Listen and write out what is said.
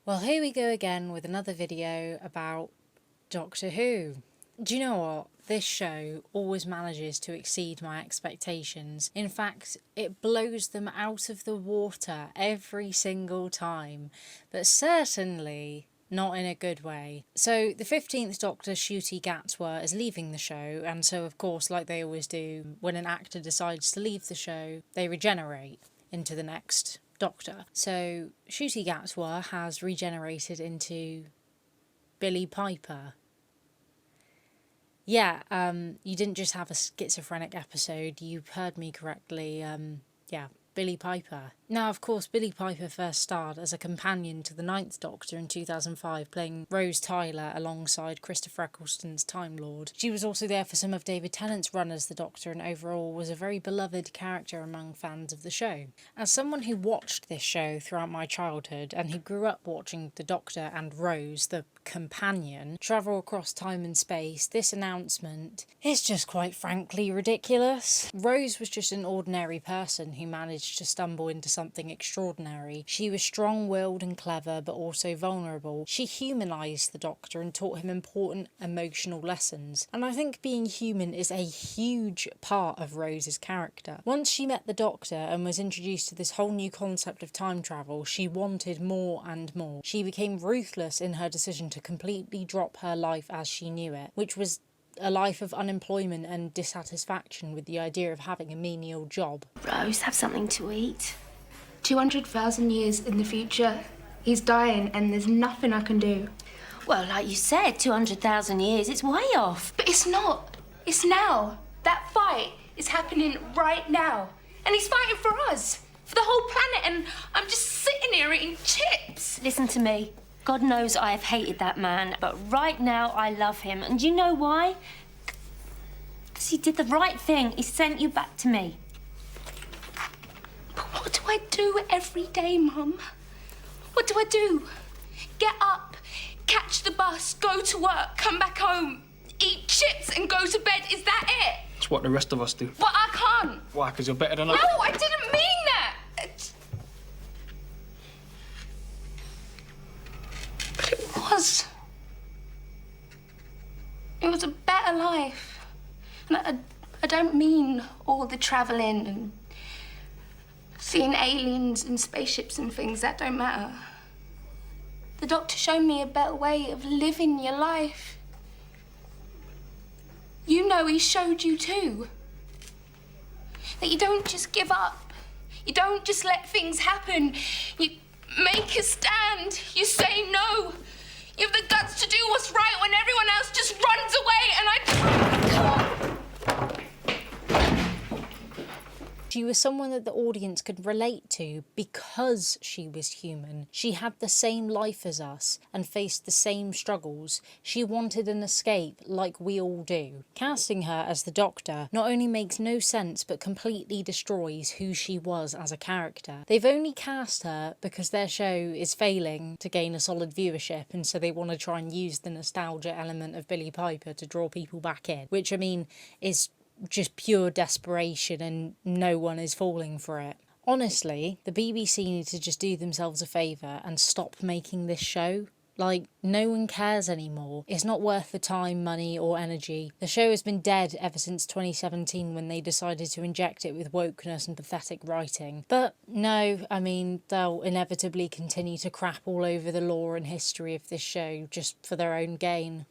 Well, here we go again with another video about Doctor Who. Do you know what? This show always manages to exceed my expectations. In fact, it blows them out of the water every single time, but certainly not in a good way. So the 15th Doctor, Ncuti Gatwa, is leaving the show, and so of course, like they always do, when an actor decides to leave the show, they regenerate into the next Doctor. So Ncuti Gatwa has regenerated into Billie Piper. Yeah, you didn't just have a schizophrenic episode, you heard me correctly. Yeah, Billie Piper. Now, of course, Billie Piper first starred as a companion to the Ninth Doctor in 2005, playing Rose Tyler alongside Christopher Eccleston's Time Lord. She was also there for some of David Tennant's run as the Doctor, and overall was a very beloved character among fans of the show. As someone who watched this show throughout my childhood, and who grew up watching the Doctor and Rose, the companion, travel across time and space, this announcement is just quite frankly ridiculous. Rose was just an ordinary person who managed to stumble into something extraordinary. She was strong-willed and clever, but also vulnerable. She humanised the Doctor and taught him important emotional lessons. And I think being human is a huge part of Rose's character. Once she met the Doctor and was introduced to this whole new concept of time travel, she wanted more and more. She became ruthless in her decision to completely drop her life as she knew it, which was a life of unemployment and dissatisfaction with the idea of having a menial job. Rose, have something to eat. 200,000 years in the future, he's dying and there's nothing I can do. Well, like you said, 200,000 years, it's way off. But it's not. It's now. That fight is happening right now. And he's fighting for us, for the whole planet, and I'm just sitting here eating chips. Listen to me. God knows I have hated that man, but right now I love him. And do you know why? Because he did the right thing. He sent you back to me. But what do I do every day, Mum? What do I do? Get up, catch the bus, go to work, come back home, eat chips and go to bed. Is that it? It's what the rest of us do. But I can't. Why? Because you're better than us? No, I didn't mean that. But it was. It was a better life. And I don't mean all the travelling and seeing aliens and spaceships and things. That don't matter. The Doctor showed me a better way of living your life. You know he showed you too. That you don't just give up. You don't just let things happen. You make a stand. You say no. You have the guts to do what's right when everyone else just runs away, and I can't. She was someone that the audience could relate to because she was human. She had the same life as us and faced the same struggles. She wanted an escape like we all do. Casting her as the Doctor not only makes no sense but completely destroys who she was as a character. They've only cast her because their show is failing to gain a solid viewership, and so they want to try and use the nostalgia element of Billie Piper to draw people back in, which I mean is just pure desperation, and no one is falling for it. Honestly, the BBC need to just do themselves a favour and stop making this show. Like, no one cares anymore. It's not worth the time, money or energy. The show has been dead ever since 2017 when they decided to inject it with wokeness and pathetic writing. But no, I mean, they'll inevitably continue to crap all over the lore and history of this show just for their own gain.